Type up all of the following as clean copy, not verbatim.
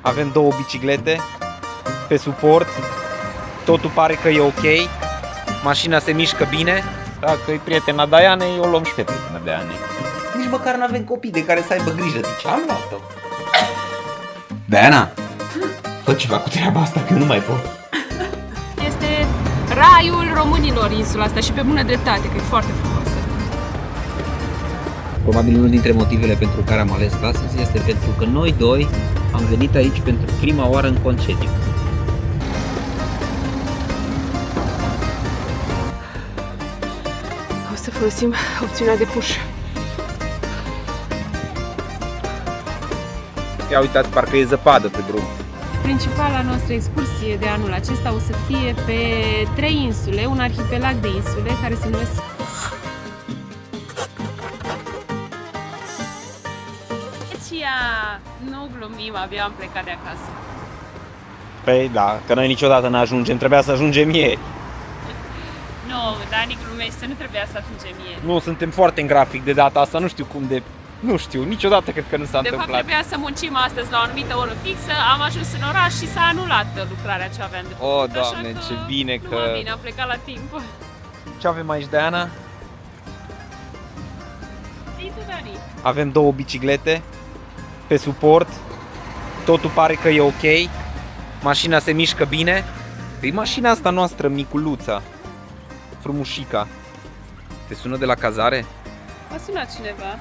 Avem două biciclete pe suport. Totul pare că e ok. Mașina se mișcă bine. Dacă e prietena Dianei, o luăm și pe prietena Dianei. Nici măcar nu avem copii de care să aibă grijă. De ce am luat-o? Diana, fă ceva cu treaba asta, că eu nu mai pot. Este raiul românilor insula asta și pe bună dreptate, că e foarte frumoasă. Probabil unul dintre motivele pentru care am ales astăzi este pentru că noi doi am venit aici pentru prima oară în concediu. O să folosim opțiunea de push. Ia uitați, parcă e zăpadă pe drum. Principala noastră excursie de anul acesta o să fie pe 3 insule, un arhipelag de insule care se numesc Grecia. Nu glumim, abia am plecat de acasă. Păi da, că noi niciodată nu ajungem, trebuia să ajungem ieri. Nu, Dani glumește, nu trebuia să ajungem ieri. Nu, suntem foarte în grafic de data asta, nu știu cum de... Nu știu, niciodată cred că nu s-a De fapt, întâmplat. trebuia să muncim astăzi la o anumită oră fixă, am ajuns în oraș și s-a anulat lucrarea ce aveam de făcut. O, așa Doamne, că ce bine că... numai bine, am plecat la timp. Ce avem aici, Diana? Zi tu, Dani. Avem două biciclete pe suport. Totul pare că e ok. Mașina se mișcă bine. E mașina asta noastră, miculuța, frumușica. Te sună de la cazare? M-a sunat cineva.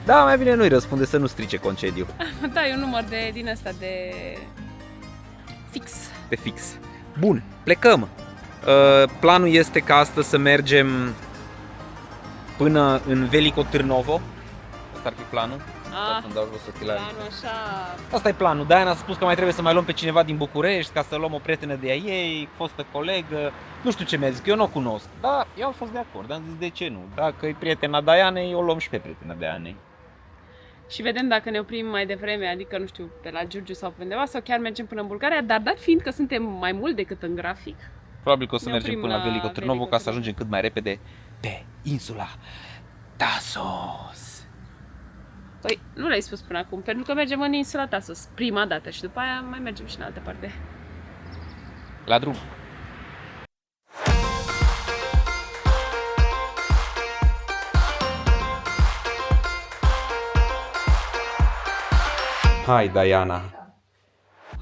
Da, mai bine nu-i răspunde să nu strice concediu. Da, e un număr din ăsta de fix. Pe fix. Bun, plecăm. Planul este ca astăzi să mergem până în Veliko Târnovo. Asta ar fi planul. Să-mi dau jos ochelarii. Planul așa. Asta e planul. Diana a spus că mai trebuie să mai luăm pe cineva din București ca să luăm o prietenă de a ei, fostă colegă. Nu știu ce mi-a zis, că eu nu o cunosc. Dar eu am fost de acord, am zis de ce nu. Dacă e prietena Dianei, o luăm și pe prietena Dianei. Și vedem dacă ne oprim mai devreme, adică, nu știu, pe la Giurgiu sau pe undeva, sau chiar mergem până în Bulgaria, dar dat fiind că suntem mai mult decât în grafic. Probabil că o să Ne mergem oprim până la la Veliko Târnovo Veliko ca să Târnovo. ajungem cât mai repede pe insula Tasos. Păi, nu l-ai spus până acum, pentru că mergem în insula Tasos, prima dată, și după aia mai mergem și în altă parte. La drum. Hai, Diana.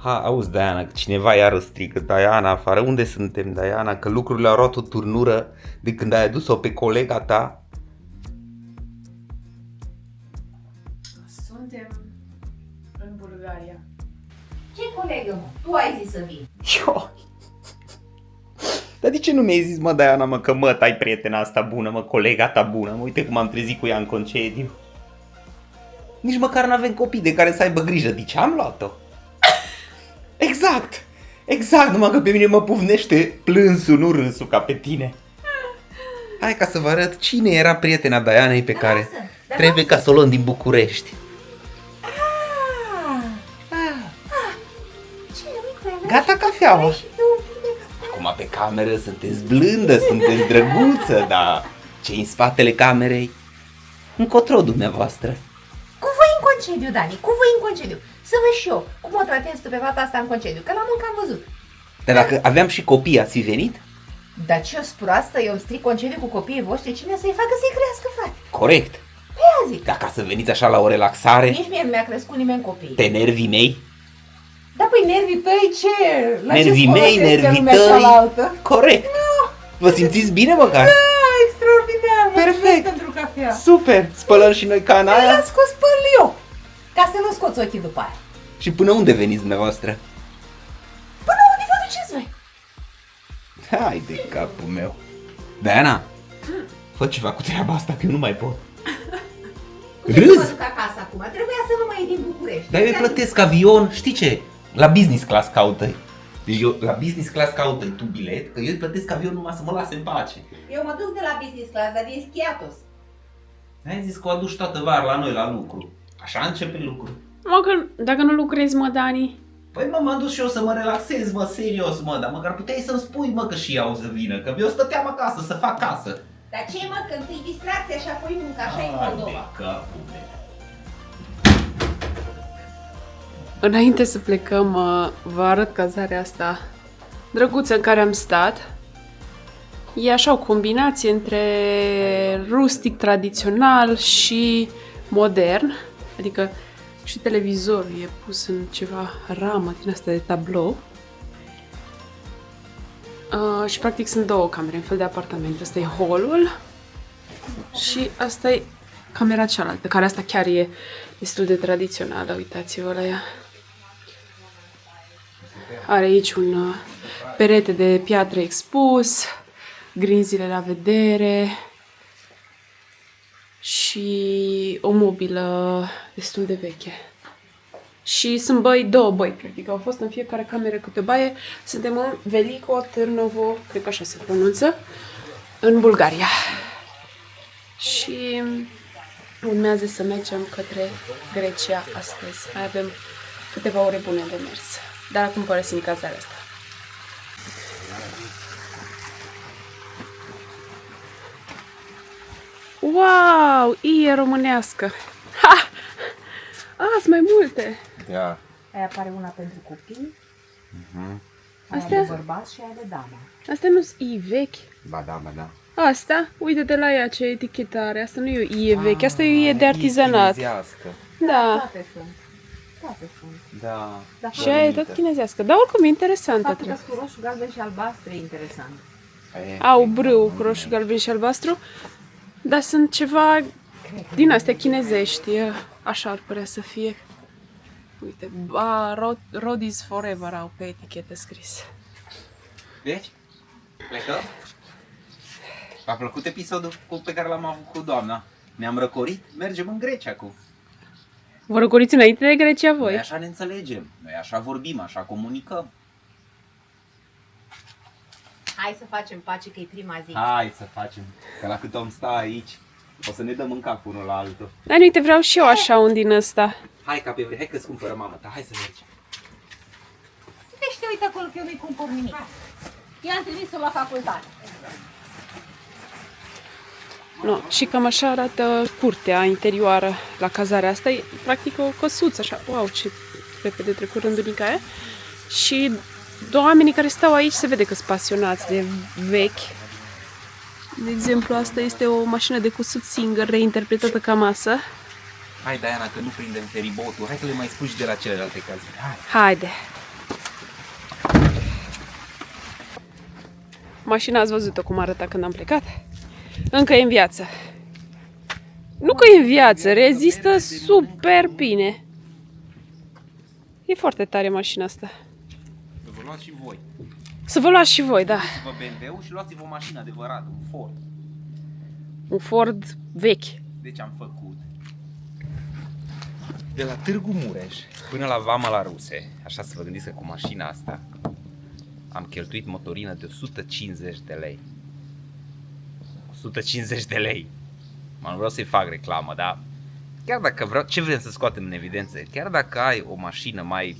Auzi, Diana, cineva iară strică. Diana, afară, unde suntem, Diana? Că lucrurile au luat o turnură de când ai adus-o pe colega ta. Suntem în Bulgaria. Ce colegă, mă? Tu ai zis să vii. Eu. Dar de ce nu mi-ai zis, mă, Diana, mă, că mă, ai prietena asta bună, mă, colega ta bună, mă, uite cum am trezit cu ea în concediu. Nici măcar nu avem copii de care să aibă grijă, de ce am luat-o? Exact, numai că pe mine mă pufnește plânsul, nu râsul ca pe tine. Hai ca să vă arăt cine era prietena Dianei pe care trebuie ca să o luăm din București. Ce, uite, Gata cafeaua. și tu un pic de cafea. Acum pe cameră sunteți blândă, sunteți drăguță, dar ce în spatele camerei? Încotro dumneavoastră. Cu voi în concediu, Dani, cu voi în concediu. Să văd și eu cum o tratezi tu pe fata asta în concediu, că la muncă am văzut. Dar dacă aveam și copii, ați fi venit? Dar ce o proastă, eu îmi stric concediu cu copiii voștri, cine să-i facă să-i crească, frate? Corect. Aia zic. Dar ca să veniți așa la o relaxare, Nici mie nu mi-a crescut nimeni copiii. pe nervii mei, Da, păi nervii tăi ce? La nervii ce mei, folosesc nervii lumea tăi, cealaltă? corect. Vă simțiți bine măcar? Da, extraordinar, mulțumesc Perfect. pentru cafea. Super, spălăm și noi cana L-am aia. scos până eu, ca să nu scoți ochii după aia. Și până unde veniți dumneavoastră? Până unde vă duceți voi? Hai de capul meu. Diana, fă ceva cu treaba asta, că eu nu mai pot. Să mă Râzi? duc acasă acum, trebuia să nu mai iei din București. Dar eu îi plătesc avion, știi ce? La business class caută-i. Deci eu la business class caută-i tu bilet, că eu îi plătesc avion numai să mă lase în pace. Eu mă duc de la business class, dar din Schiatos. Mi-ai zis că o aduci toată vara la noi la lucru. Așa începe lucru. Mă, că dacă nu lucrezi, mă, Dani. Păi mă, m-am dus și eu să mă relaxez, mă, serios, mă, dar măcar puteai să-mi spui, mă, că și ea o să vină, că eu stăteam acasă să fac casă. Dar ce, mă, că întâi distracția și apoi munca, așa e Hai de Moldova. capul meu. Înainte să plecăm, vă arăt cazarea asta drăguță în care am stat. E așa o combinație între rustic tradițional și modern. Adică și televizorul e pus în ceva ramă din asta de tablou. Și practic sunt două camere, în fel de apartament. Asta e hall-ul și asta e camera cealaltă, care asta chiar e destul de tradițională. Uitați-vă la ea. Are aici un perete de piatră expus, grinzile la vedere și o mobilă destul de veche. Și sunt două băi, practic. Au fost în fiecare cameră câte o baie. Suntem în Veliko Târnovo, cred că așa se pronunță, în Bulgaria. Și urmează să mergem către Grecia astăzi. Mai avem câteva ore bune de mers. Dar acum părăsim cazarea asta. Wow! E românească! Ha! Sunt mai multe! Da. Aia apare una pentru copii, aia Astea? de bărbați și aia de damă. Astea nu sunt i vechi. Ba da, ba da. Asta? Uite-te la ea ce etichetă are. Asta nu e o ie veche, asta e o ie de artizanat. Da. Toate sunt. Toate sunt. Da. Dar Și aia e tot chinezească. Dar oricum e interesantă. faptul că cu roșu, galben și albastru e interesant. Au brâu cu roșu, galben și albastru. Dar sunt ceva din astea chinezești. Așa ar părea să fie. Uite, Rod is forever au pe etichetă scris. Deci, plecăm? V-a plăcut episodul pe care l-am avut cu doamna? Ne-am răcorit? Mergem în Grecia cu. Vă răcoriți înainte de Grecia voi? Noi așa ne înțelegem, noi așa vorbim, așa comunicăm. Hai să facem pace că e prima zi. Hai să facem, că la cât om sta aici, o să ne dăm în cap unul la altul. Dar uite, vreau și eu așa un din ăsta. Hai ca pe vrei, hai că-ți cumpără mama ta, hai să mergem. Deci te uite acolo că eu nu-i cumpăr nimic. I-am trimis-o la facultate. No, și cam așa arată curtea interioară la cazarea asta. E practic o căsuță, așa. Wow, ce repede trecut rândunica aia. Și oamenii care stau aici se vede că sunt pasionați de vechi. De exemplu, asta este o mașină de cusut singur, reinterpretată ca masă. Hai, Diana, că nu prindem feribotul, hai că le mai spui și de la celelalte cazuri. Hai. Haide! Mașina ați văzut-o cum arăta când am plecat? Încă e în viață. Nu că e în viață, rezistă super bine. E foarte tare mașina asta. Să vă luați și voi. Să vă luați și voi, da. Luați-vă BMW-ul și luați-vă o mașină adevărată, un Ford. Un Ford vechi. Deci am făcut de la Târgu Mureș până la Vama la Ruse. Așa să vă gândiți că cu mașina asta am cheltuit motorină de 150 de lei. 150 de lei. Nu vreau să-i fac reclamă, dar chiar dacă vreau, ce vrem să scoatem în evidență? Chiar dacă ai o mașină mai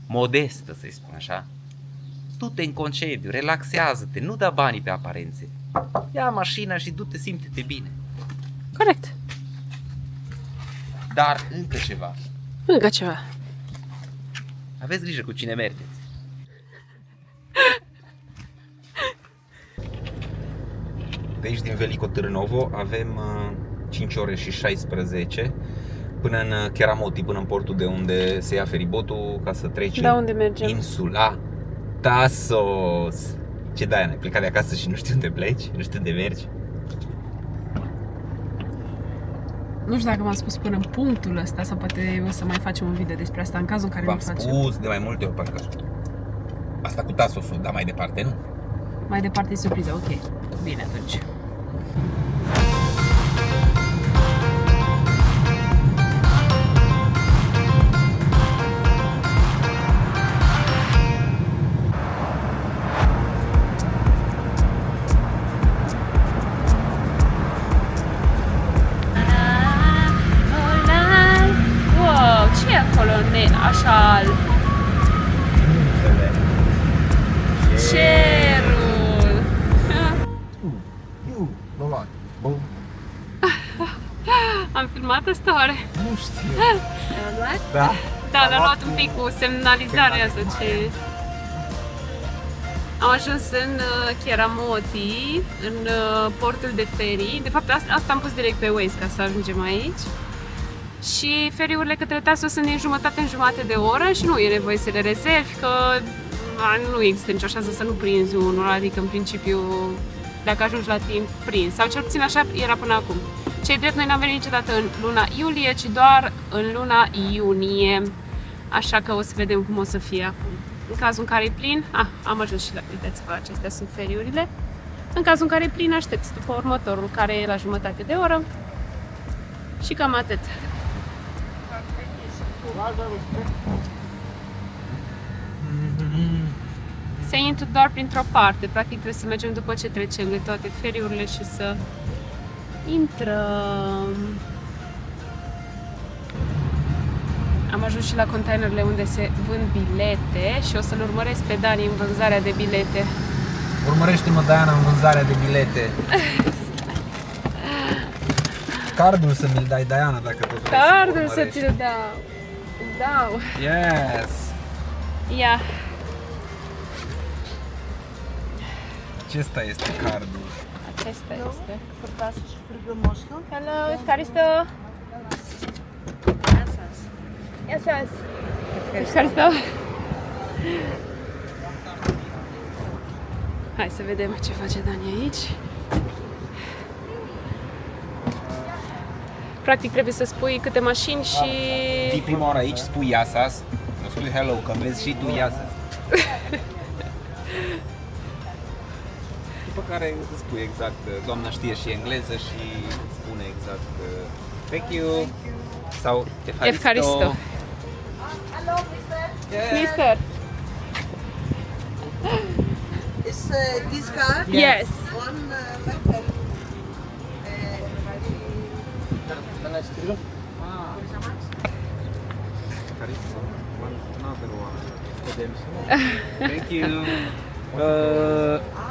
modestă, să-i spun așa, du-te în concediu, relaxează-te, nu da banii pe aparențe. Ia mașina și du-te, simte-te bine. Corect. Dar încă ceva. Încă ceva. Aveți grijă cu cine mergeți. De aici din Veliko Târnovo avem 5 ore și 16 până în Cheramoti, până în portul de unde se ia feribotul ca să trece Da, unde mergem? insula Tasos. Ce dai, ai plecat de acasă și nu știu unde pleci? Nu știu unde mergi? Nu știu dacă m-am spus până în punctul ăsta sau poate o să mai facem un video despre asta în cazul în care nu V-am facem. spus de mai multe ori, parcă. Asta cu Tasosul, dar mai departe nu. Mai departe e surpriză, ok. Bine atunci. Wow, ce e acolo așa alb? Cerul! Bun. Am filmat asta oare? Nu știu. Am luat? Da. Da, l-am luat un pic cu semnalizarea asta ce... Am ajuns în Chiaramoti, în portul de ferii. De fapt, asta am pus direct pe Waze ca să ajungem aici. Și feriurile către Taso sunt din jumătate în jumătate de oră și nu e nevoie să le rezervi, că nu există nicio șansă să nu prinzi unul, adică în principiu dacă ajungi la timp prins. Sau cel puțin așa era până acum. Cei drept, noi n-am venit niciodată în luna iulie, ci doar în luna iunie. Așa că o să vedem cum o să fie acum. În cazul în care e plin, am ajuns și la, uitați-vă, acestea sunt feriurile. În cazul în care e plin, aștepți după următorul, care e la jumătate de oră. Și cam atât. Se intră doar printr-o parte, practic trebuie să mergem după ce trecem de toate feriurile și să intrăm. Am ajuns și la containerele unde se vând bilete și o să-l urmăresc pe Dani în vânzarea de bilete. Urmărește-mă, Diana, în vânzarea de bilete. Cardul să mi-l dai, Diana, dacă tot vrei. Cardul să ți-l dau. Îți dau. Yes! Ia. Acesta este cardul. Acesta este. Hello, ευχαριστώ. Γεια σας. Ευχαριστώ. Hai să vedem ce face Dani aici. Practic trebuie să spui câte mașini și... Vii prima oară aici, spui Iasas, nu spui hello, că vezi și tu Iasas. După care îți spui exact, doamna știe și engleză și îți spune exact thank you sau Evharisto. Mister. Is this card? Yes. One metal. Thank you.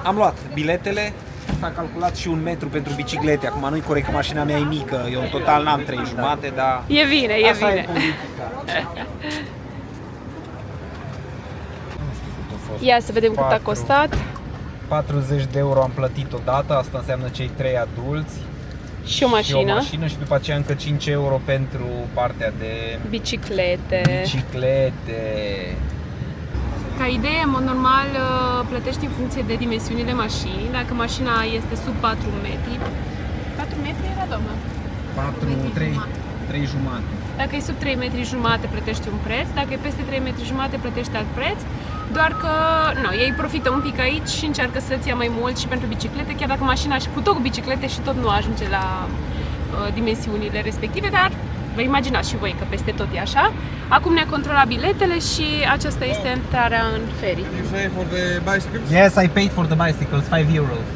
Am luat biletele, s-a calculat și 1 metru pentru biciclete. Acum nu-i corect că mașina mea e mică, eu în total n-am 3,5, dar E bine, e asta bine. e politica. Ia să vedem cât a costat. 40 de euro am plătit odată, asta înseamnă cei 3 adulți. Și o mașină. Și după aceea încă 5 euro pentru partea de Biciclete. biciclete. Ca idee, în mod normal, plătești în funcție de dimensiunile mașinii. Dacă mașina este sub 4 metri... 4 metri era, doamnă? 3 jumate. Dacă e sub 3 metri jumate, plătești un preț. Dacă e peste 3 metri jumate, plătești alt preț. Doar că, ei profită un pic aici și încearcă să-ți ia mai mult și pentru biciclete, chiar dacă mașina și cu tot cu biciclete și tot nu ajunge la dimensiunile respective, dar vă imaginați și voi că peste tot e așa. Acum ne-a controlat biletele și aceasta este intrarea în ferii. You pay for the bicycles? Yes, I paid for the bicycles, 5 euros.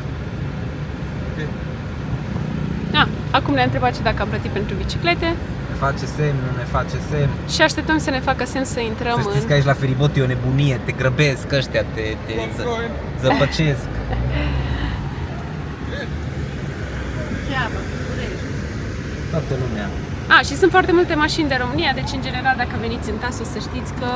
Acum ne-a întrebat și dacă am plătit pentru biciclete Ne face semn, nu ne face semn. și așteptăm să ne facă semn să intrăm Să știți în... că aici la feribot e o nebunie, te grăbesc ăștia, te zăpăcesc. Toată lumea. Și sunt foarte multe mașini de România, deci în general dacă veniți în Tasos să știți că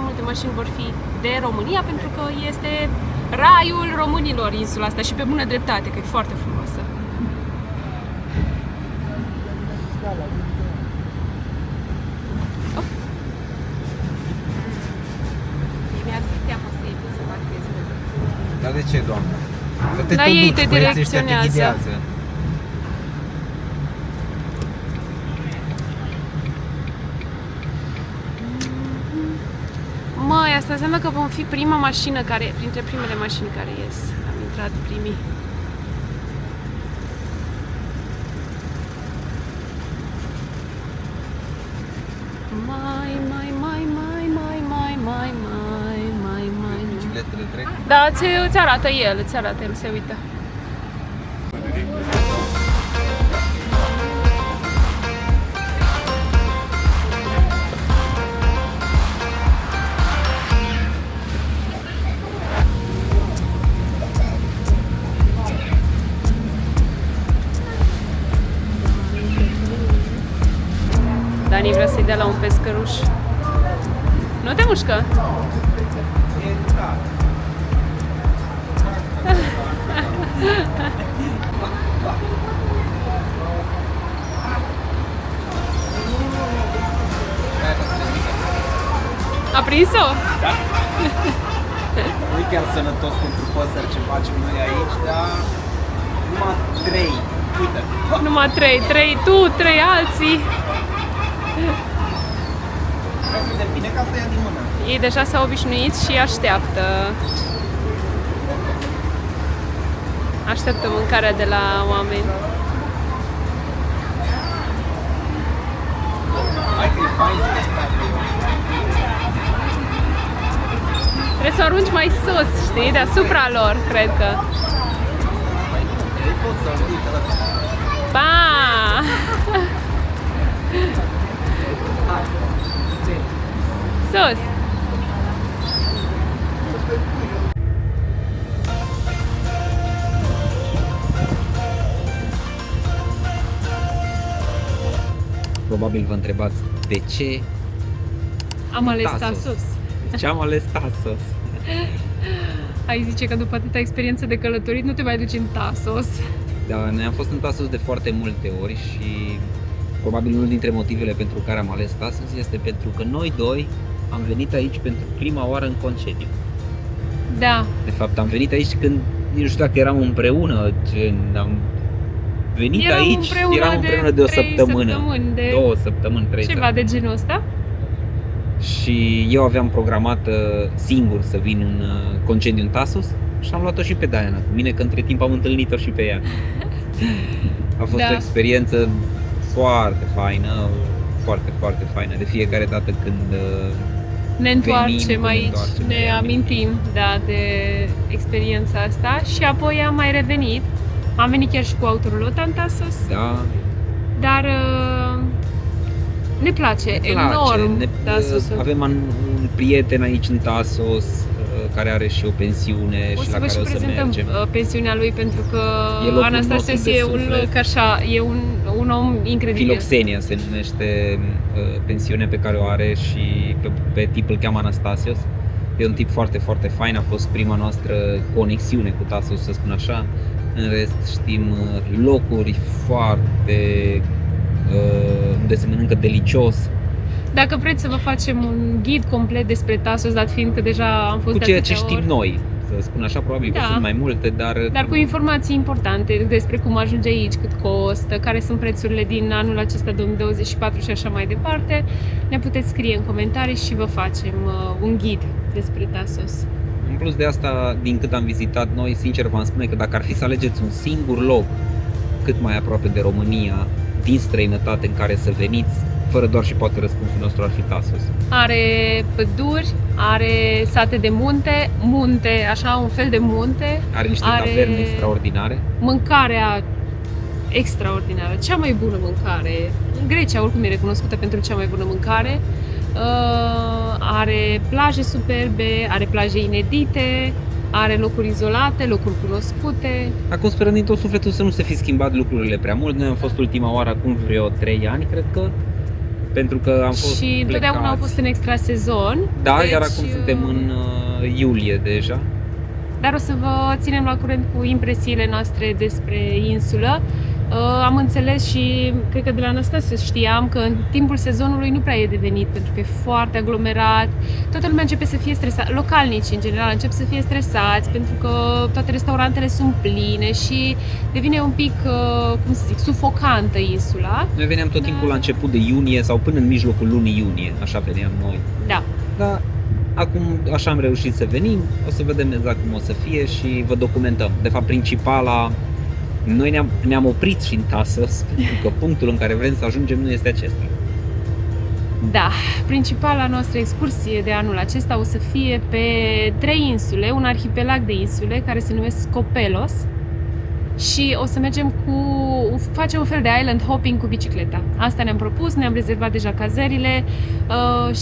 multe mașini vor fi de România, pentru că este raiul românilor insula asta și pe bună dreptate, că e foarte frumoasă. Dar de ce, doamnă? Că te Dar tot ei duci, te băieții ăștia te direcționează. ghidează. Măi, asta înseamnă că vom fi prima mașină care, printre primele mașini care ies. Am intrat primii. Mai. Bicicletele trec. Da, îți arată el, se uită. Dani vrea să-i dea la un pescar. căruș. Nu te mușcă? A prins-o? Nu e chiar sănătos pentru păsări ce facem noi aici, dar numai 3. Uite. Numai 3 tu, 3 alții. Hai să de bine ca să ia din mână. Ei deja s-au obișnuit și așteaptă. Așteaptă mâncarea de la oameni. Hai că e fain să Trebuie să o arunci mai sus, știi? Deasupra lor, cred că. Ba! Sus! Probabil vă întrebați de ce Am ales Tasos. Tasos. De ce am ales Tasos? Ai zice că după atâta experiență de călătorit nu te mai duci în Tasos. Da, noi am fost în Tasos de foarte multe ori și probabil unul dintre motivele pentru care am ales Tasos este pentru că noi doi am venit aici pentru prima oară în concediu. Da, De fapt, am venit aici când, nu știu dacă eram împreună, gen, am venit eram aici, eram împreună de o 3 săptămână, săptămâni, de 2 săptămâni, 3 ceva săptămâni. de genul ăsta. Și eu aveam programat singur să vin în concediu în Tasos și am luat-o și pe Diana cu mine, că între timp am întâlnit-o și pe ea. A fost Da. o experiență foarte faină, foarte, foarte faină. De fiecare dată când Ne întoarcem Venim, aici, ne întoarcem, ne ne amintim, da, de experiența asta și apoi am mai revenit. Am venit chiar și cu autorulota în Tasos, da, dar ne place enorm Tasosul. avem un prieten aici în Tasos care are și o pensiune O și să la vă care și o să prezentăm mergem. Pensiunea lui pentru că E locul Anastasios nostru de e un suflet. loc așa, e un om incredibil. Filoxenia se numește pensiunea pe care o are și pe tip îl cheamă Anastasios. E un tip foarte, foarte fain, a fost prima noastră conexiune cu Tasos, să spun așa. În rest știm locuri foarte unde se mănâncă delicios, Dacă vreți să vă facem un ghid complet despre Tasos, dat fiind că deja am fost cu de ceea ce atâtea știm ori, noi. Să spun așa, probabil că Da. sunt mai multe, dar cu informații importante despre cum ajunge aici, cât costă, care sunt prețurile din anul acesta 2024 și așa mai departe, ne puteți scrie în comentarii și vă facem un ghid despre Tasos. În plus de asta, din cât am vizitat noi, sincer v-am spune că dacă ar fi să alegeți un singur loc cât mai aproape de România, din străinătate în care să veniți, fără doar și poate răspunsul nostru ar fi Tasos. Are păduri, are sate de munte, așa un fel de munte, Are niște Are- taverne extraordinare. mâncarea extraordinară, cea mai bună mâncare. Grecia oricum e recunoscută pentru cea mai bună mâncare. Are plaje superbe, are plaje inedite, are locuri izolate, locuri cunoscute. Acum sperăm din tot sufletul să nu se fi schimbat lucrurile prea mult. Noi am fost ultima oară acum vreo 3 ani, cred că, pentru că am fost Și întotdeauna au plecați. fost în extra sezon. Da, deci, iar acum suntem în iulie deja. Dar o să vă ținem la curent cu impresiile noastre despre insulă. Am înțeles și cred că de la Anastasios știam că în timpul sezonului nu prea e de venit pentru că e foarte aglomerat. Toată lumea începe să fie stresată, localnicii în general încep să fie stresați pentru că toate restaurantele sunt pline și devine un pic, cum să zic, sufocantă insula. Noi veneam tot timpul la început de iunie sau până în mijlocul lunii iunie, așa veneam noi. Da. Dar acum așa am reușit să venim, o să vedem exact cum o să fie și vă documentăm. De fapt, principala, noi ne-am oprit și în Tasos, pentru că punctul în care vrem să ajungem nu este acesta. Da, principala noastră excursie de anul acesta o să fie pe 3 insule, un arhipelag de insule care se numesc Skopelos și o să facem un fel de island hopping cu bicicleta. Asta ne-am propus, ne-am rezervat deja cazările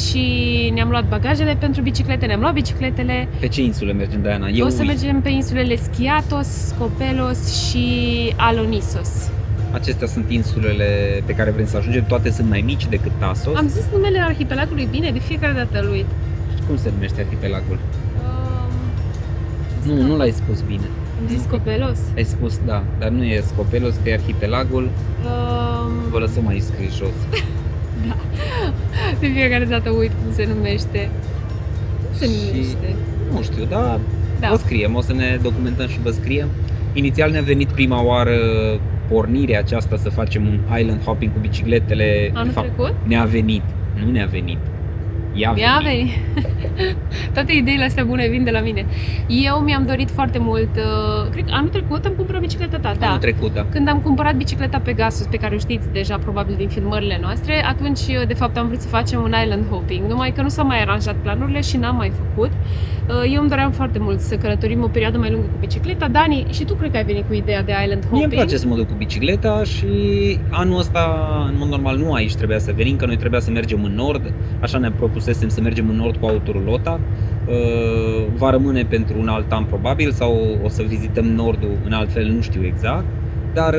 și ne-am luat bagajele pentru biciclete, ne-am luat bicicletele. Pe ce insule mergem, Diana? O să mergem pe insulele Skiathos, Skopelos și Alonisos. Acestea sunt insulele pe care vrem să ajungem, toate sunt mai mici decât Tasos. Am zis numele arhipelagului bine, de fiecare dată lui. Cum se numește arhipelagul? Nu l-ai spus bine. Am zis Copelos. Ai spus, da, dar nu e Scopelos, că e arhipelagul. Vă lăsăm mai scris jos. De fiecare dată uit cum se numește. Cum se Și- numește? Nu știu, dar Da. vă scriem, o să ne documentăm și vă scriem. Inițial ne-a venit prima oară pornirea aceasta să facem un island hopping cu bicicletele. Anul trecut? Ne-a venit, nu ne-a venit. Ia Ia venit. veni. Toate ideile astea bune vin de la mine. Eu mi-am dorit foarte mult, cred că anul trecut am cumpărat bicicleta ta, da. Anul trecut, da. Când am cumpărat bicicleta Pegasus, pe care o știți deja probabil din filmările noastre, atunci de fapt am vrut să facem un island hopping, numai că nu s-au mai aranjat planurile și n-am mai făcut. Eu îmi doream foarte mult să călătorim o perioadă mai lungă cu bicicleta. Dani, și tu cred că ai venit cu ideea de island hopping. Mie îmi place să mă duc cu bicicleta și anul ăsta, în mod normal, nu aici trebuia să venim, că noi trebuia să mergem în nord, așa ne propusesem să mergem în nord cu autorulota. Va rămâne pentru un alt an probabil sau o să vizităm nordul în alt fel, nu știu exact, dar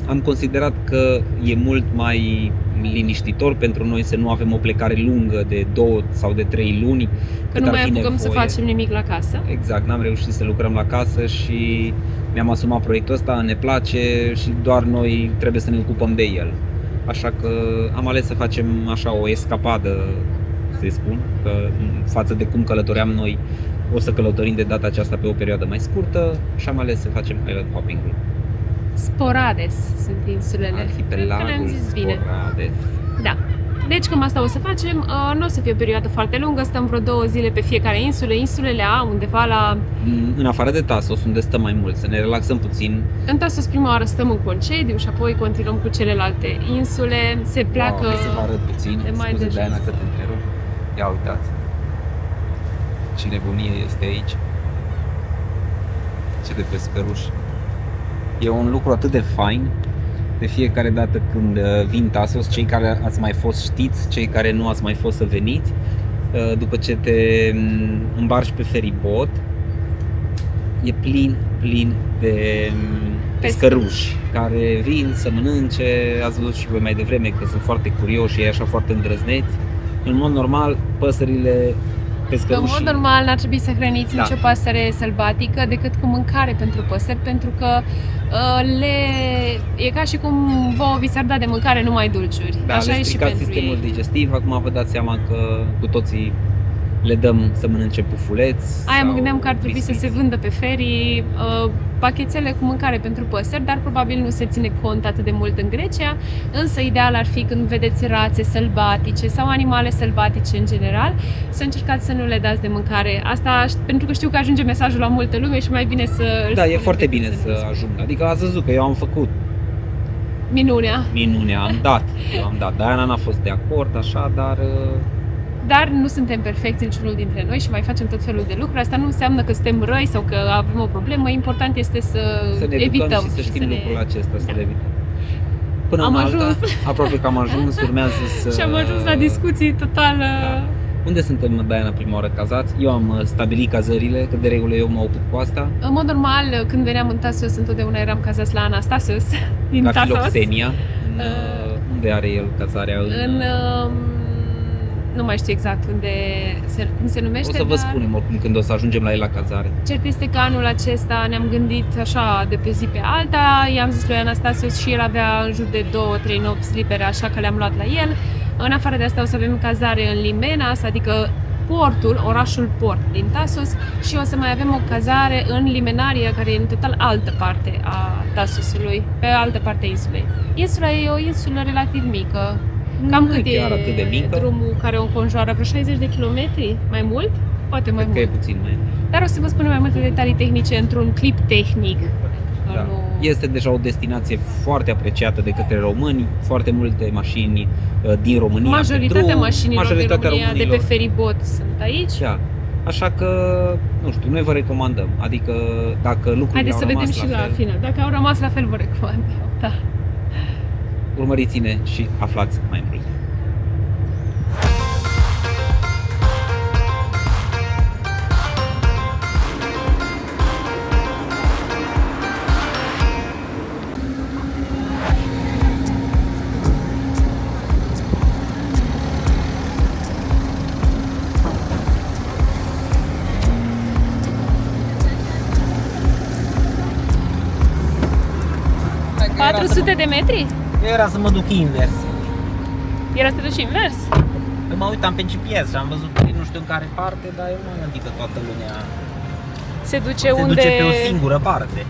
am considerat că e mult mai liniștitor pentru noi să nu avem o plecare lungă de 2 sau de 3 luni. Că cât nu ar mai fi apucăm să nevoie. facem nimic la casă. Exact, n-am reușit să lucrăm la casă și mi-am asumat proiectul ăsta, ne place și doar noi trebuie să ne ocupăm de el. Așa că am ales să facem așa o escapadă, să-i spun, că față de cum călătoream noi, o să călătorim de data aceasta pe o perioadă mai scurtă și am ales să facem island hopping-ul. Sporades sunt insulele. Cred că le-am Arhipelagul zis bine. Sporades. Da. Deci cam asta o să facem. Nu o să fie o perioadă foarte lungă, stăm vreo 2 zile pe fiecare insulă. Insulele au undeva la... În afară de Tasos, unde stăm mai mult, să ne relaxăm puțin. În Tasos prima oară stăm în concediu și apoi continuăm cu celelalte insule. Se pleacă... Wow, hai să vă arăt puțin. de mai Scuze, de Diana, jos. că te întrerup. Ia uitați. Ce nebunie este aici. Ce de pescăruș. E un lucru atât de fain. De fiecare dată când vin Tasos, cei care ați mai fost știți, cei care nu ați mai fost să veniți, după ce te îmbarci pe feribot, e plin de pescăruși care vin să mănânce. Ați văzut și voi mai devreme că sunt foarte curioși, ei așa foarte îndrăzneți. În mod normal, păsările, În pescărușii, mod normal n-ar trebui să hrăniți Da. nicio pasăre sălbatică decât cu mâncare pentru păsări, pentru că e ca și cum vouă vi s-ar da de mâncare numai dulciuri. da, Așa le e și stricați pentru sistemul ei. digestiv. Acum vă dați seama că cu toții le dăm să mănânce pufuleți. Aia mă sau gândeam că ar trebui să se biscuiți. vândă pe ferii pachetele cu mâncare pentru păsări, dar probabil nu se ține cont atât de mult în Grecia, însă ideal ar fi când vedeți rațe sălbatice sau animale sălbatice în general, să încercați să nu le dați de mâncare. Asta pentru că știu că ajunge mesajul la multă lume și mai bine să... îl Da, e spunem foarte decât bine nu să spunem. ajung. Adică ați văzut că eu am făcut Minunea. minunea, eu am dat. Diana n-a fost de acord, așa, dar Dar nu suntem perfecți niciunul dintre noi și mai facem tot felul de lucruri. Asta nu înseamnă că suntem răi sau că avem o problemă. Important este să să ne evităm educăm și să știm ne... lucrul acesta, să le evităm. Până Am în alta, ajuns. aproape că am ajuns, urmează să... Și am ajuns la discuții total... Da. Unde suntem, Diana, prima oară cazați? Eu am stabilit cazările, că de regulă eu mă ocup cu asta, În mod normal, când veneam în Tasos, întotdeauna eram cazați la Anastasios din la Tasos. Filoxenia. Uh, Unde are el cazarea? Nu mai știu exact cum se numește, O să vă dar spunem oricum când o să ajungem la el la cazare. cert este că anul acesta ne-am gândit așa de pe zi pe alta. I-am zis lui Anastasios și el avea în jur de 2-3 nopți libere, așa că le-am luat la el. În afară de asta o să avem cazare în Limenas, adică portul, orașul port din Tasos, și o să mai avem o cazare în Limenaria, care e în total altă parte a Tasosului, pe altă parte a insulei. Insula e o insulă relativ mică. Cam Nu e cât chiar atât de mică. drumul care o înconjoară? Vreo 60 de kilometri? Mai mult? Poate mai Cred că mult. e puțin mai. Dar o să vă spunem mai multe detalii tehnice într-un clip tehnic. Da. Este deja o destinație foarte apreciată de către români, foarte multe mașini din România pe Majoritatea drum, mașinilor majoritatea din România de pe românilor. feribot sunt aici. Da. Așa că, nu știu, noi vă recomandăm. Adică dacă lucrurile Haideți au să vedem rămas și la la fel, final. Dacă au rămas la fel, vă recomand. Da. urmăriți-ne și aflați mai mult. 400 de metri? Era să mă duc invers. Era să te duci invers? Eu mă uitam pe GPS și am văzut nu știu în care parte, dar eu m-am gândit că toată lumea Se duce se unde... duce pe o singură parte.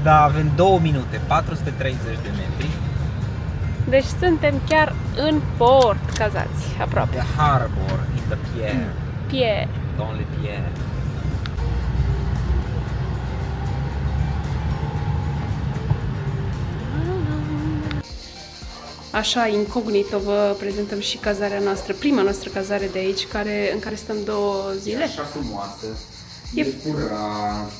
Da, avem 2 minute, 430 de metri. Deci suntem chiar în port, cazați, aproape. The harbor in the pier. Pier. Dans le pier. Așa, incognito, vă prezentăm și cazarea noastră, prima noastră cazare de aici, în care stăm 2 zile. E așa frumoasă, E- e curat.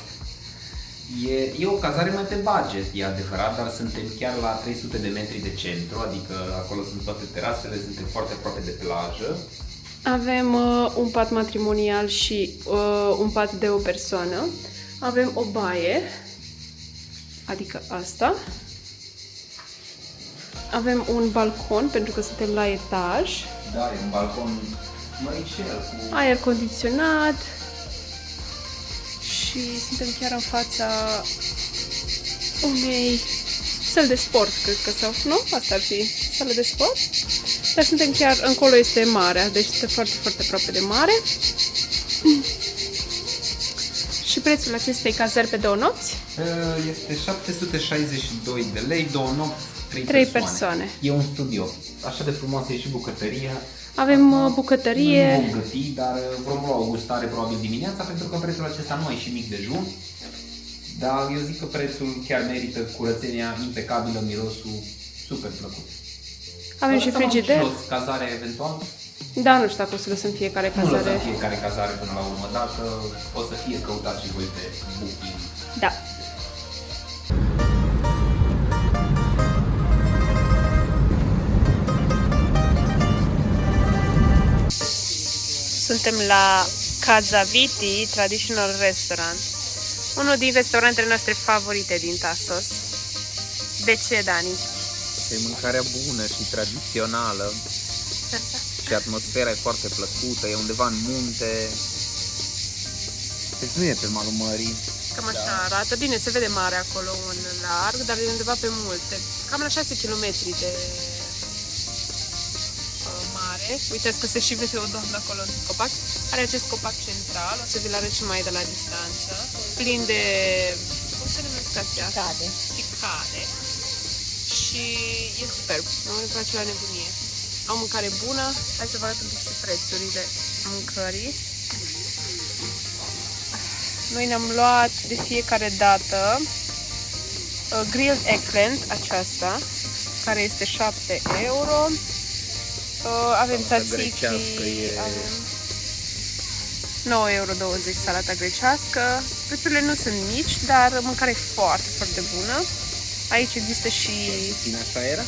E o cazare mai pe budget, e adevărat, dar suntem chiar la 300 de metri de centru, adică acolo sunt toate terasele, suntem foarte aproape de plajă. Avem un pat matrimonial și un pat de o persoană. Avem o baie, adică asta. Avem un balcon, pentru că suntem la etaj. Da, e un balcon măricel cu... Aer condiționat. Și suntem chiar în fața unei săli de sport, cred că, sau nu? Asta ar fi sală de sport. Dar suntem chiar, încolo este marea, deci este foarte, foarte aproape de mare. Și prețul acestei cazări pe 2 nopți? Este 762 de lei, 2 nopți, 3 Trei persoane. persoane. E un studio. Așa de frumoasă e și bucătăria. Avem Nu bucătărie. vom găti, dar vom lua o gustare probabil dimineața, pentru că prețul acesta nu e și mic dejun. Dar eu zic că prețul chiar merită, curățenia impecabilă, mirosul super plăcut. Avem și frigider. Cazare eventual. Da, nu știu dacă o să lăsăm fiecare Nu lăsăm cazare. fiecare cazare până la urmă, dacă o să fie căutat și voi pe Booking. Da. Suntem la Casa Viti Traditional Restaurant. Unul din restaurantele noastre favorite din Tasos. De ce, Dani? E mâncarea bună și tradițională și atmosfera e foarte plăcută, e undeva în munte. Deci nu e pe malul mării. Cam așa arată. Bine, se vede mare acolo în larg, dar e undeva pe multe. Cam la 6 km de mare. Uitați că se și vede o doamnă acolo în copac. Are acest copac central, o să vi-l arăt și mai de la distanță. Plin de... cum se numesc astea? Cade. Cicade. Și e superb. Îmi place la nebunie. Au mâncare bună. Hai să vă arăt un pic și prețurile mâncării. Noi ne-am luat de fiecare dată grilled eggplant, aceasta, care este 7 euro. Avem Salata tzatziki, grecească e- avem 9,20 euro salata grecească. Prețurile nu sunt mici, dar mâncarea e foarte, foarte bună. Aici există și... Puțin așa era?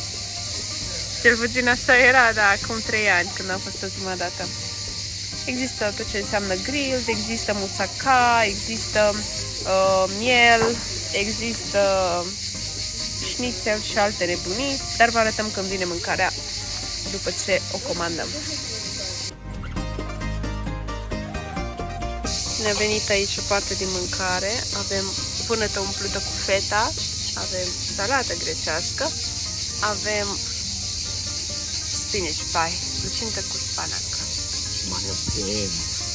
Cel puțin așa era, da, acum 3 ani, când am fost ultima dată. Există tot ce înseamnă grilled, există moussaka, există miel, există schnitzel și alte nebunii, dar vă arătăm când vine mâncarea după ce o comandăm. Ne-a venit aici o parte din mâncare, avem vânătă umplută cu feta, avem salată grecească, avem spinach pie, plăcintă cu spanac.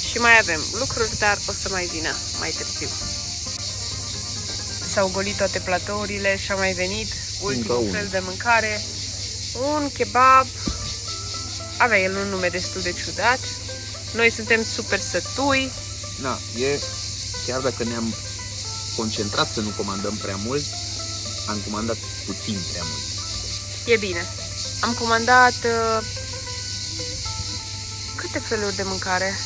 Și mai avem lucruri, dar o să mai vină mai târziu. S-au golit toate platourile și a mai venit ultimul fel de mâncare. Un kebab. Avea el un nume destul de ciudat. Noi suntem super sătui. Da, e... chiar dacă ne-am concentrat să nu comandăm prea mult, am comandat puțin prea mult. E bine. Am comandat câte feluri de mâncare?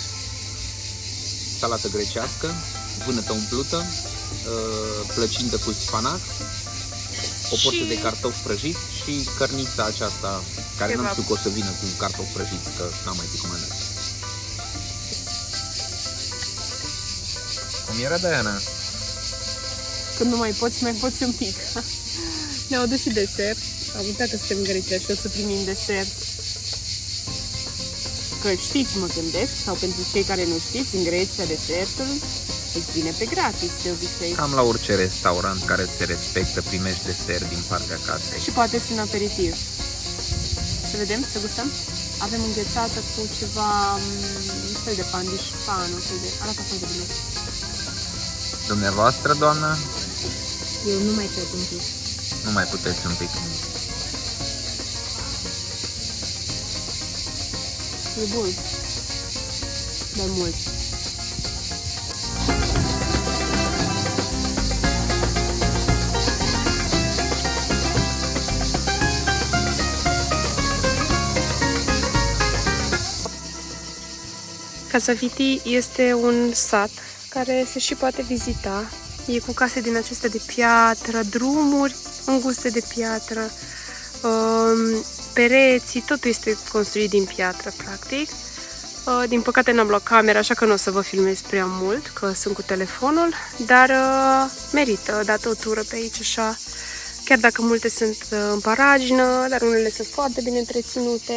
Salată grecească, vânătă umplută, plăcintă cu spanac, o porție Și- de cartofi prăjiți și cărnița aceasta, care n-am Kebab. știut că o să vină cu cartofi prăjiți, că n-am mai fi comandat. Cum era, Diana? Când nu mai poți un pic. Ne-au adus și desert. Am uitat că suntem în Grecia și o să primim desert. Că știți, mă gândesc, sau pentru cei care nu știți, în Grecia desertul Îți vine pe gratis de obicei. Cam la orice restaurant care se respectă primești desert din partea casei. Și poate fi un aperitiv. Să vedem, să gustăm? Avem înghețată cu ceva, un fel de pandișpan, un fel de... Arată foarte bine. Dumneavoastră, doamnă, Eu nu mai pot un pic. nu mai puteți un pic. E bun. Dar mult. Casaviti este un sat care se și poate vizita. E cu case din acestea de piatră, drumuri înguste de piatră, pereții, totul este construit din piatră, practic. Din păcate n-am luat camera, așa că nu o să vă filmez prea mult, că sunt cu telefonul, dar merită dat o tură pe aici, așa, chiar dacă multe sunt în paragină, dar unele sunt foarte bine întreținute.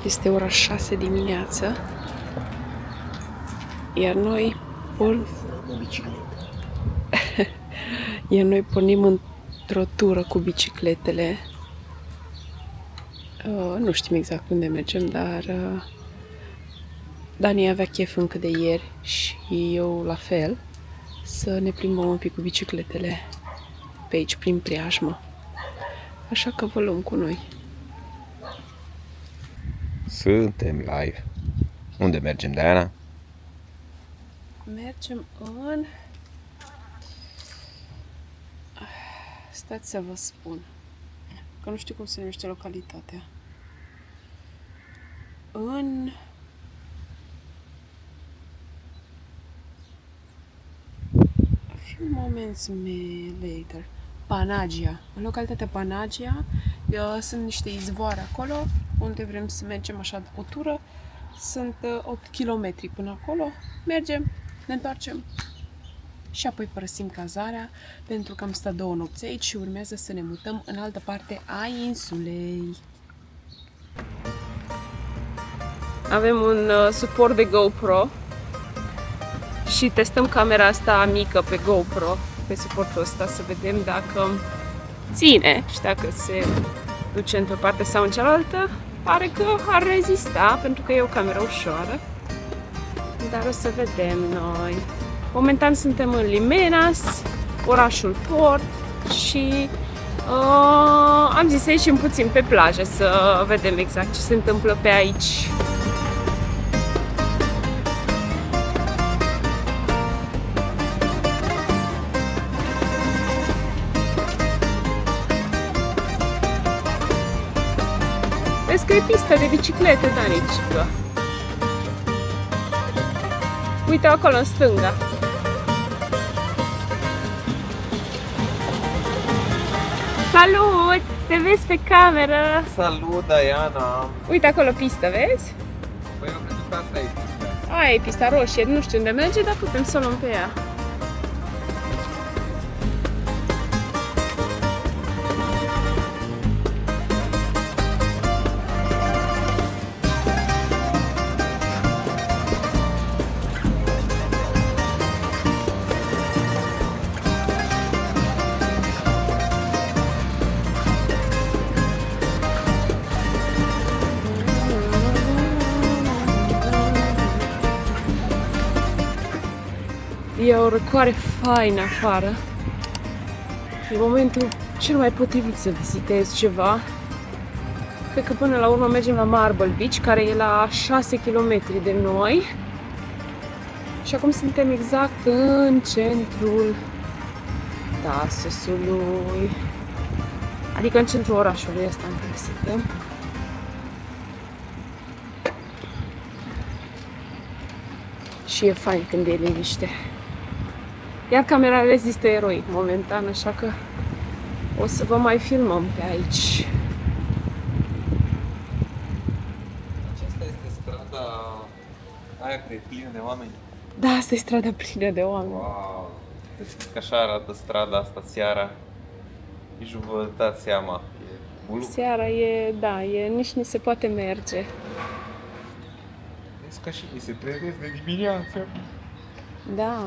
Este ora 6 dimineață, iar noi pornim într-o tură cu bicicletele. Nu știm exact unde mergem, dar Dani avea chef încă de ieri și eu la fel, să ne plimbăm un pic cu bicicletele pe aici, prin preajmă. Așa că vă luăm cu noi. Suntem live. Unde mergem, Diana? Mergem în... Stați să vă spun. Că nu știu cum se numește localitatea. În... A few moments later. Panagia. În localitatea Panagia sunt niște izvoare acolo unde vrem să mergem așa o tură. Sunt 8 km până acolo. Mergem, ne întoarcem și apoi părăsim cazarea pentru că am stat 2 nopți aici și urmează să ne mutăm în altă parte a insulei. Avem un suport de GoPro și testăm camera asta mică pe GoPro, pe suportul ăsta, să vedem dacă ține și dacă se duce într-o parte sau în cealaltă. Pare că ar rezista, pentru că e o cameră ușoară, dar o să vedem noi. Momentan suntem în Limenas, orașul port, și am zis să ieșim puțin pe plajă să vedem exact ce se întâmplă pe aici. Vezi că e pistă de biciclete, Danicică. Uite acolo în stânga. Salut! Te vezi pe cameră? Salut, Diana! Uite acolo pistă, vezi? Păi eu cred că asta e pista. Aia e pista roșie, nu știu unde merge, dar putem să o luăm pe ea. E o răcoare faină afară. E momentul cel mai potrivit să vizitez ceva. Cred că până la urmă mergem la Marble Beach, care e la 6 km de noi. Și acum suntem exact în centrul Tasosului. Adică în centrul orașului ăsta în care suntem. Și e fain când e liniște. Iar camera rezistă eroic momentan, așa că o să vă mai filmăm pe aici. Aceasta este strada aia care e plină de oameni. Da, asta e strada plină de oameni. Wow! Că așa arată strada asta seara. Nici nu vă dați seama. E buluc. Seara nici nu se poate merge. Vezi ca și mi se trezesc de dimineață. Da.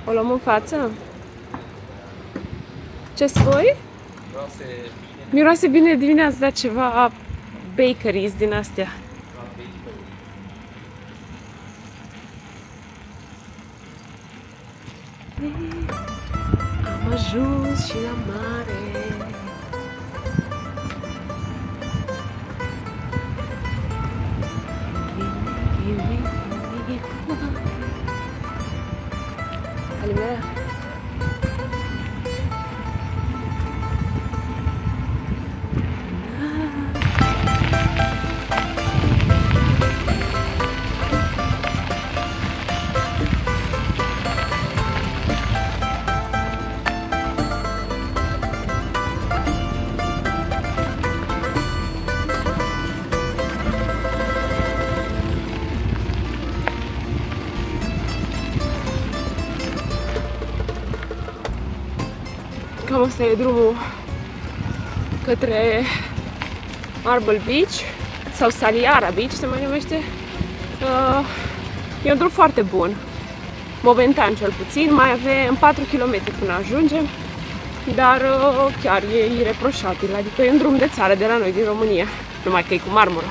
O luăm în față? Ce spui? Miroase bine dimineața, dar ceva bakeries din astea. Am ajuns și la mare. Calimera. Cam asta e drumul către Marble Beach sau Saliara Beach se mai numește. E un drum foarte bun, momentan cel puțin, mai avem 4 km până ajungem, dar chiar e ireproșabil, adică e un drum de țară de la noi din România, numai că e cu marmură.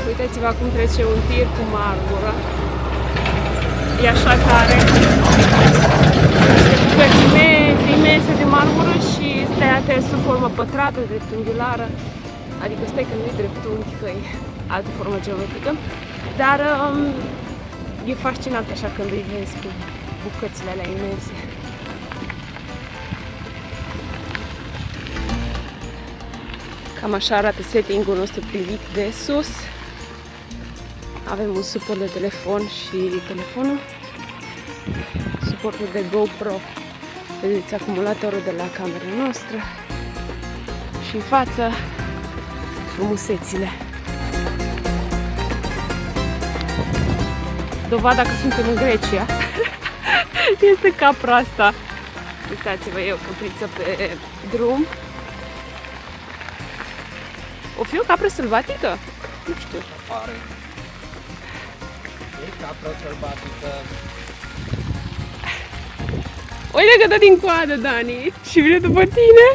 Uitați-vă acum trece un tir cu marmură. E așa tare. Niște bucăți imense de marmură și stai sub formă pătrată, dreptunghiulară. Adică stai că nu e dreptunghi, că e altă formă geometrică. Dar e fascinant așa când îi vezi cu bucățile alea imense. Cam așa arată setting-ul nostru privit de sus. Avem un suport de telefon și telefonul, suportul de GoPro, vedeți acumulatorul de la camera noastră și în față frumusețile. Dovada că suntem în Grecia este capra asta. Uitați-vă, e o capriță pe drum. O fi o capră sălbatică? Nu știu. Pare. E capră sălbatică. Uite că dă din coadă, Dani, și vine după tine.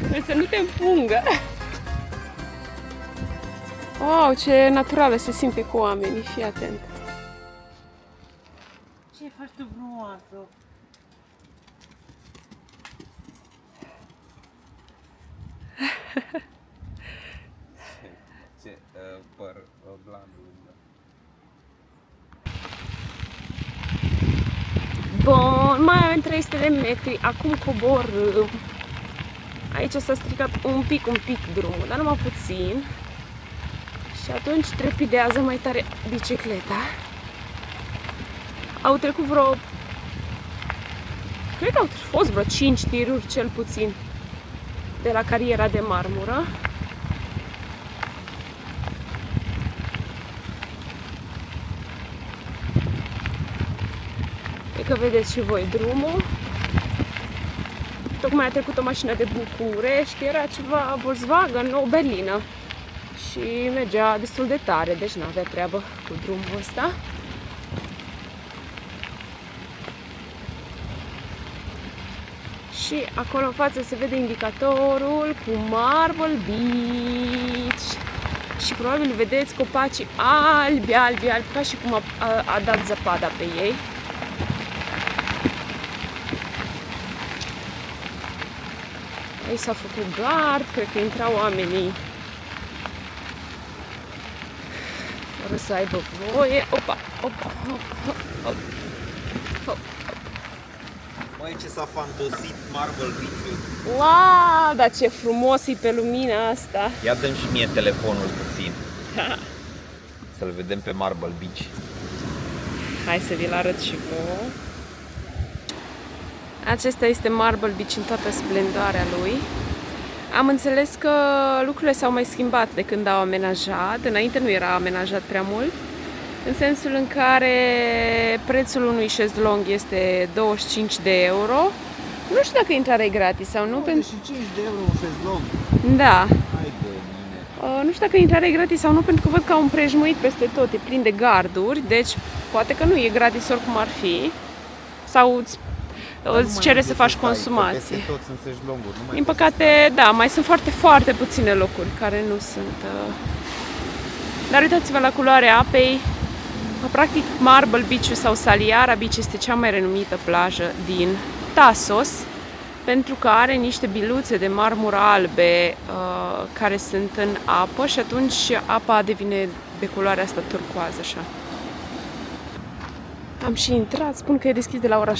Vrei să nu te împungă. Wow, ce naturală se simte cu oamenii, fii atent. Ce e foarte frumoasă! Ce păr blanc. Bun, mai avem 300 de metri, acum coborâm. Aici s-a stricat un pic drumul, dar numai puțin. Și atunci trepidează mai tare bicicleta. Au trecut cred că au fost vreo 5 tiruri cel puțin de la cariera de marmură. E că vedeți și voi drumul. Tocmai a trecut o mașină de București, era ceva Volkswagen, o berlină. Și mergea destul de tare, deci nu avea treabă cu drumul ăsta. Și acolo în față se vede indicatorul cu Marble Beach. Și probabil vedeți copacii albi, ca și cum a dat zăpada pe ei. Aici s-a făcut gard, cred că intrau oamenii fără să aibă voie. Opa, opa, hop, hop, hop, hop. Măi, ce s-a fantosit Marble Beach-ul. Wow, dar ce frumos e pe lumina asta. Ia dăm și mie telefonul puțin. Să-l vedem pe Marble Beach. Hai să vi-l arăt și vouă. Acesta este Marble Beach în toată splendoarea lui. Am înțeles că lucrurile s-au mai schimbat de când au amenajat. Înainte nu era amenajat prea mult. În sensul în care prețul unui șezlong este 25 de euro. Nu știu dacă intrarea e gratis sau nu. 25 de euro un șezlong. Da. Hai de mine. Nu știu dacă intrarea e gratis sau nu, pentru că văd că au împrejmuit peste tot, e plin de garduri, deci poate că nu e gratis oricum ar fi. Sau îți cere să faci consumație. Toți sunt șezlonguri. Din păcate, da, mai sunt foarte, foarte puține locuri care nu sunt. Dar uitați-vă la culoarea apei. Practic, Marble Beach sau Saliara Beach este cea mai renumită plajă din Tasos, pentru că are niște biluțe de marmură albe care sunt în apă și atunci apa devine de culoarea asta turcoază așa. Am și intrat, spun că e deschis de la ora 7:30.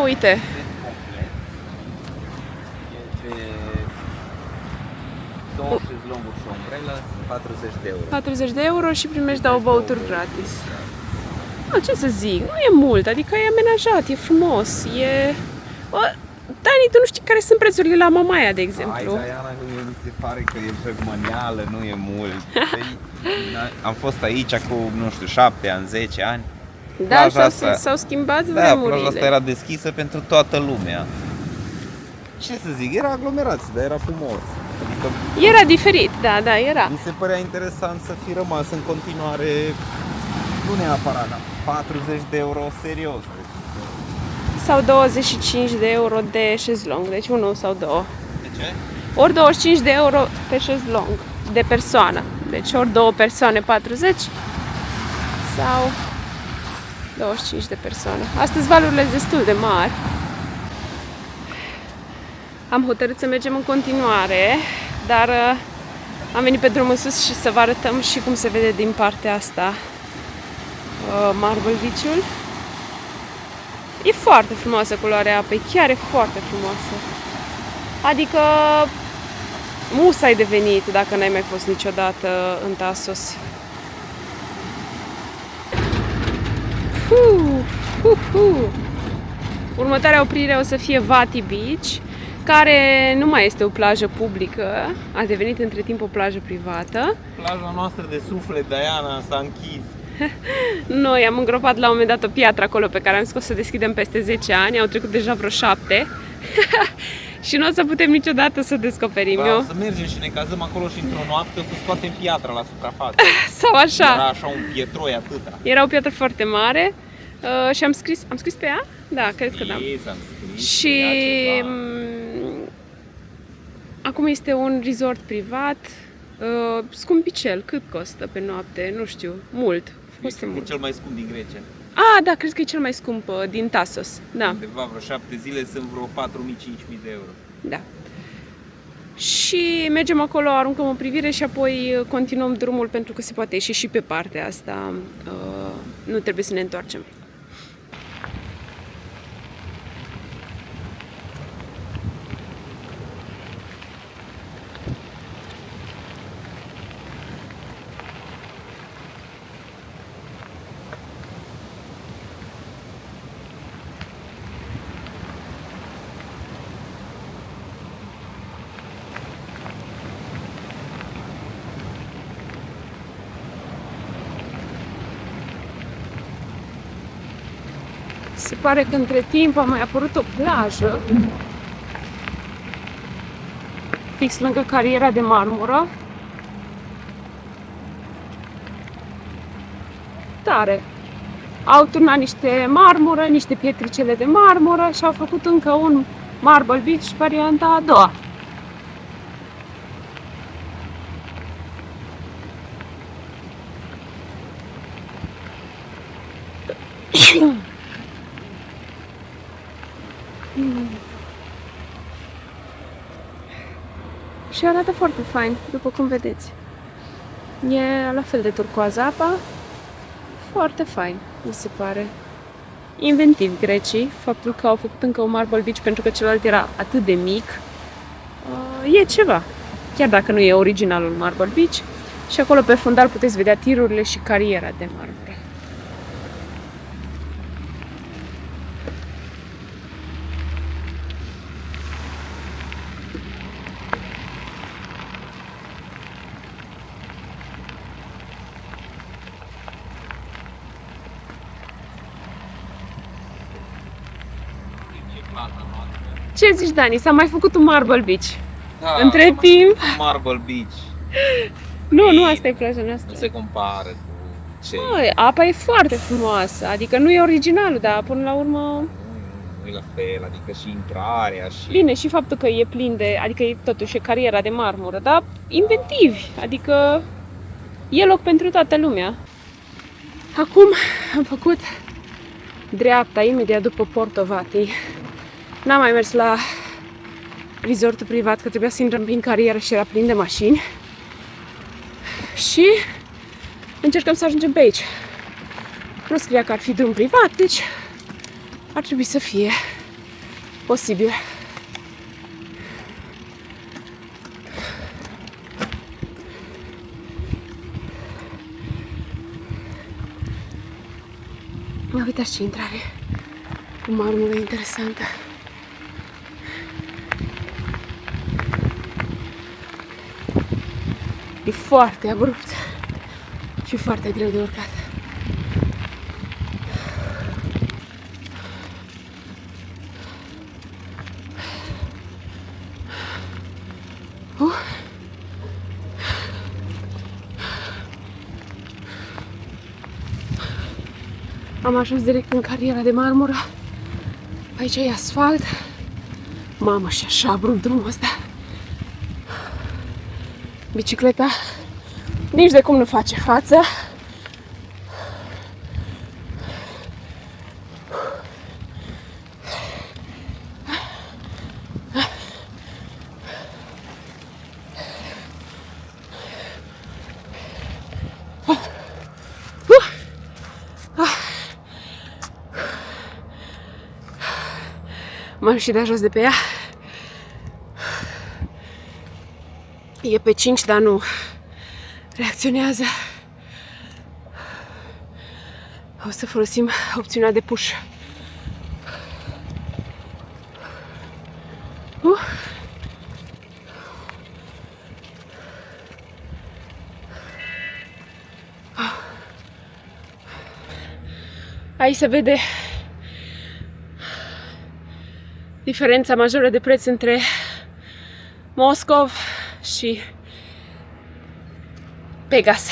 Uite! Două șezlonguri și o umbrelă, 40 de euro. 40 de euro și primești două băuturi gratis. Ce să zic, nu e mult, adică e amenajat, e frumos, e... Dani, tu nu știi care sunt prețurile la Mamaia, de exemplu. Hai, Diana, mi se pare că e jăgmăneală, nu e mult. Am fost aici cu, nu știu, 7 ani, 10 ani. Da, s-au schimbat vremurile. Plaja asta era deschisă pentru toată lumea. Ce să zic, era aglomerație, dar era frumos. Adică era diferit, da, era. mi se părea interesant să fi rămas în continuare, nu neapărat, 40 de euro, serios. Sau 25 de euro de șezlong, deci unul sau două. De ce? Ori 25 de euro pe șezlong, de persoană. Deci ori două persoane 40 sau 25 de persoane. Astăzi valurile sunt destul de mari. Am hotărât să mergem în continuare, dar am venit pe drumul sus și să vă arătăm și cum se vede din partea asta Marble Beach-ul. E foarte frumoasă culoarea apei, chiar e foarte frumoasă. Adică musai de venit dacă n-ai mai fost niciodată în Tasos. Următoarea oprire o să fie Vati Beach, care nu mai este o plajă publică, a devenit între timp o plajă privată. Plaja noastră de suflet, Diana, s-a închis. Noi am îngropat la un moment dat o piatră acolo pe care am zis că o să o deschidem peste 10 ani, au trecut deja vreo 7 și nu o să putem niciodată să descoperim. Da, Eu. o să mergem și ne cazăm acolo și într-o noapte o să scoatem piatra la suprafață. Sau așa. Era așa un pietroi atâta. Era o piatră foarte mare și am scris pe ea? Da, cred că da. S-am scris, Și era ceva. acum este un resort privat, scumpicel, cât costă pe noapte? Nu știu, mult. Costă E mult. cel mai scump din Grecia. Da, cred că e cel mai scump din Tasos. Da. Undeva vreo 7 zile sunt vreo 4.000-5.000 de euro. Da. Și mergem acolo, aruncăm o privire și apoi continuăm drumul pentru că se poate ieși și pe partea asta. Nu trebuie să ne întoarcem. Se pare că între timp a mai apărut o plajă fix lângă cariera de marmură. Tare! Au turnat niște marmură, niște pietricele de marmură și au făcut încă un Marble Beach, varianta a doua. Și arată foarte fain, după cum vedeți. E la fel de turcoază apa. Foarte fain, mi se pare. Inventiv grecii, faptul că au făcut încă un Marble Beach pentru că celălalt era atât de mic. E ceva, chiar dacă nu e originalul Marble Beach. Și acolo pe fundal puteți vedea tirurile și cariera de marmură. Ce zici, Dani? S-a mai făcut un Marble Beach. Da, Între timp... Marble Beach. Nu, asta e plaja noastră. Nu se compară cu ce. Apa e foarte frumoasă, adică nu e originalul, dar până la urmă... Nu e la fel, adică și intrarea și... Bine, și faptul că e plin de... Adică e totuși e cariera de marmură, dar inventivi, adică e loc pentru toată lumea. Acum am făcut dreapta imediat după Porto Vati. N-am mai mers la resortul privat, că trebuia să intrăm prin carieră și era plin de mașini. Și încercăm să ajungem pe aici. Nu scria că ar fi drum privat, deci ar trebui să fie posibil. Uitați ce intrare cu marmură interesantă. E foarte abrupt și foarte greu de urcat. Am ajuns direct în cariera de marmură. Aici e asfalt. Mamă, și așa abrupt drumul ăsta. Bicicleta nici de cum nu face față. M-am și dat jos de pe ea. E pe 5, dar nu reacționează. O să folosim opțiunea de push. Aici se vede diferența majoră de preț între Moscov și Pegas.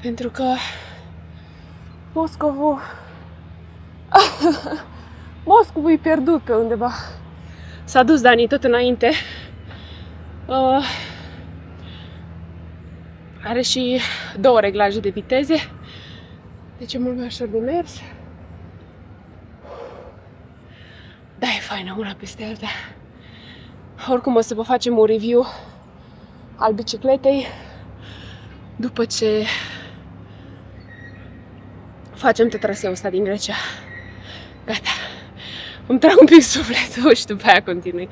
Pentru că Moscovul Moscovul e pierdut pe undeva. S-a dus Dani tot înainte. Are și 2 reglaje de viteze. Deci e mult mai ușor de mers. Da, e faină una peste alta. Oricum o să vă facem un review al bicicletei după ce facem tot traseul ăsta din Grecia. Gata. Îmi trag un pic sufletul și după aia continui.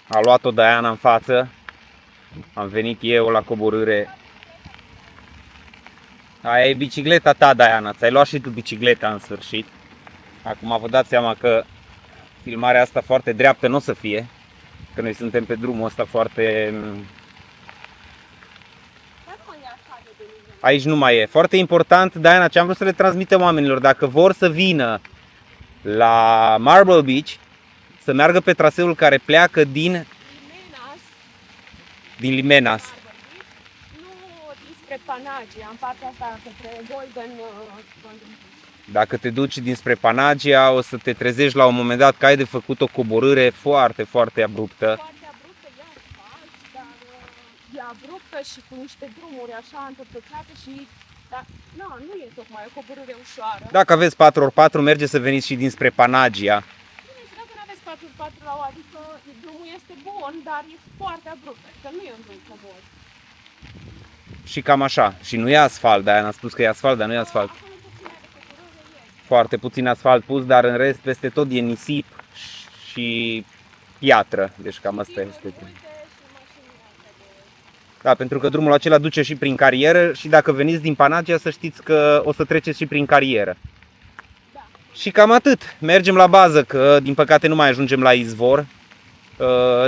A luat-o Diana în față. Am venit eu la coborâre. Aia e bicicleta ta, Diana. Ți-ai luat și tu bicicleta în sfârșit. Acum vă dați seama că filmarea asta foarte dreaptă nu o să fie. Că noi suntem pe drumul ăsta foarte... Aici nu mai e. Foarte important, Diana, ce am vrut să le transmitem oamenilor. Dacă vor să vină la Marble Beach, să meargă pe traseul care pleacă din Limenas. Nu dinspre Panagia, în partea asta către Golden. Dacă te duci dinspre Panagia, o să te trezești la un moment dat că ai de făcut o coborâre foarte, foarte abruptă. Foarte abruptă, e asfalt, dar e abruptă și cu niște drumuri așa întotdeauna și Dar nu e tocmai o coborâre ușoară. Dacă aveți 4x4, merge să veniți și dinspre Panagia. Bine, și dacă nu aveți 4x4 la o, adică drumul este bun, dar e foarte abrupt, adică nu e un drum cobor. Și cam așa. Și nu e asfalt, de-aia n-am spus că e asfalt, dar nu e asfalt. Acolo puțin de coborâre este. Foarte puțin asfalt pus, dar în rest peste tot e nisip și piatră. Deci cam asta este. Uite, și mașinile astea de... Da, pentru că drumul acela duce și prin carieră și dacă veniți din Panagia să știți că o să treceți și prin carieră. Da. Și cam atât. Mergem la bază, că din păcate nu mai ajungem la izvor.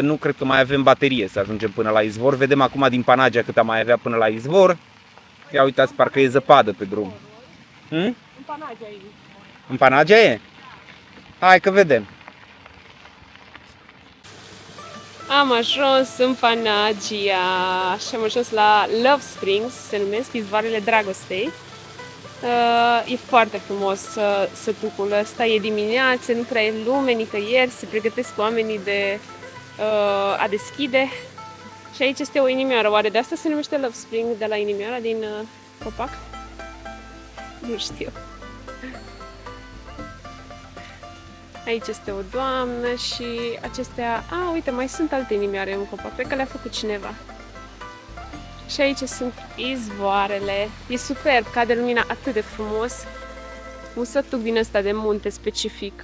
Nu cred că mai avem baterie să ajungem până la izvor. Vedem acum din Panagia cât am mai avea până la izvor. Ia uitați, parcă e zăpadă pe drum. În Panagia e. În Panagia e? Hai că vedem. Am ajuns în Panagia și am ajuns la Love Springs, se numesc izvoarele dragostei. E foarte frumos sătucul ăsta, e dimineață, nu prea e lume nicăieri, se pregătesc oamenii de a deschide. Și aici este o inimioară, oare de asta se numește Love Spring, de la inimioara din copac? Nu știu. Aici este o doamnă și acestea... uite, mai sunt alte inimioare în copac, cred că le-a făcut cineva. Și aici sunt izvoarele. E superb, cade lumina atât de frumos. Un sătuc din ăsta de munte specific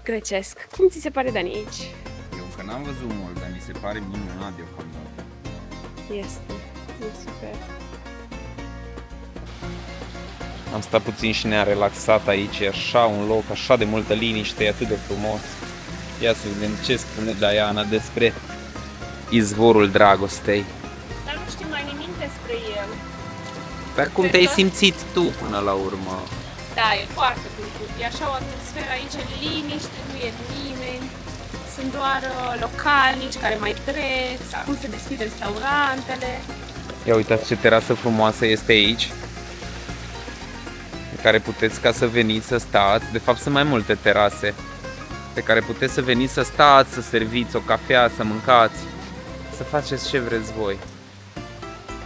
grecesc. Cum ți se pare, Dani, aici? Eu încă n-am văzut mult, dar mi se pare minunat deocamdată. Este. E super. Am stat puțin și ne-a relaxat aici, e așa un loc, așa de multă liniște, e atât de frumos. Ia să vedem ce spune Diana despre izvorul dragostei. Dar nu știu mai nimic despre el. Dar cum te-ai simțit tu până la urmă? Da, e foarte plăcut. E așa o atmosferă aici, liniște, nu e nimeni. Sunt doar localnici care mai trec, acum se deschid restaurantele. Ia uitați ce terasă frumoasă este aici, pe care puteți ca să veniți să stați. De fapt sunt mai multe terase pe care puteți să veniți să stați, să serviți o cafea, să mâncați, să faceți ce vreți voi.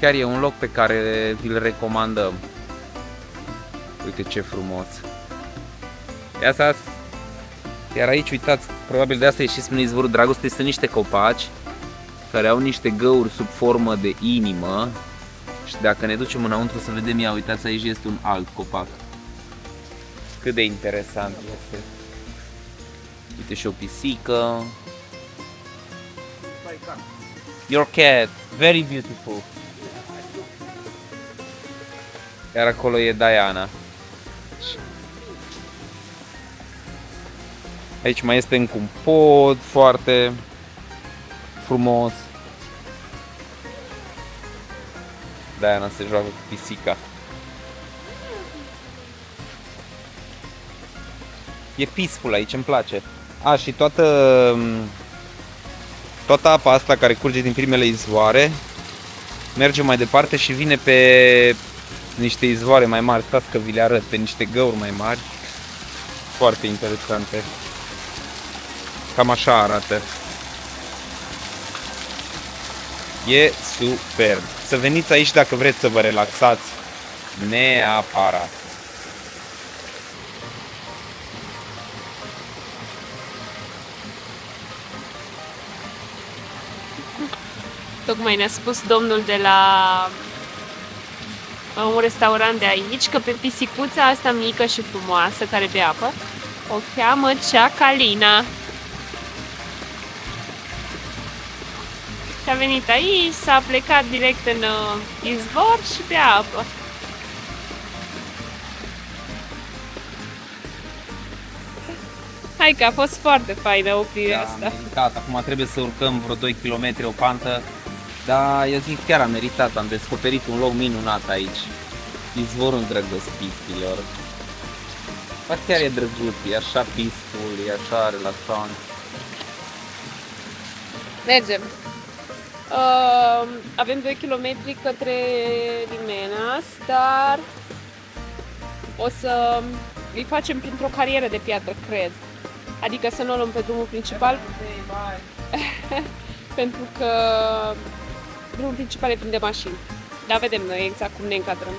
Chiar e un loc pe care vi-l recomandăm. Uite ce frumos. Ia să. Iar aici, uitați, probabil de asta e și spune izvorul dragostei, sunt niște copaci care au niște găuri sub formă de inimă. Și dacă ne ducem înăuntru să vedem, ia uitați, aici este un alt copac. Cât de interesant este. Uite și o pisică. Your cat, very beautiful. Iar acolo e Diana. Aici mai este încă un pod foarte frumos. Diana se joacă cu pisica. E peaceful aici, îmi place. Și toată apa asta care curge din primele izvoare merge mai departe și vine pe niște izvoare mai mari. Stați că vi le arăt, pe niște găuri mai mari. Foarte interesante. Cam așa arată. E superb. Să veniți aici dacă vreți să vă relaxați. Neapărat. Tocmai ne-a spus domnul de la un restaurant de aici că pe pisicuța asta mică și frumoasă care bea apă o cheamă Ceacalina. Și a venit aici, s-a plecat direct în izvor și bea apă. Hai că a fost foarte faină oprirea asta. A meritat. Acum trebuie să urcăm vreo 2 km o pantă. Dar eu zic chiar a meritat. Am descoperit un loc minunat aici. Izvorul drăgostiților. Dar chiar e drăguț, e așa peaceful, e așa relaxant. Mergem. Avem 2 km către Limenas, dar o să îi facem printr-o carieră de piatră, cred. Adică să nu o luăm pe drumul principal. Pentru că Drumul principal e plin de mașini. Dar vedem noi exact cum ne încadrăm.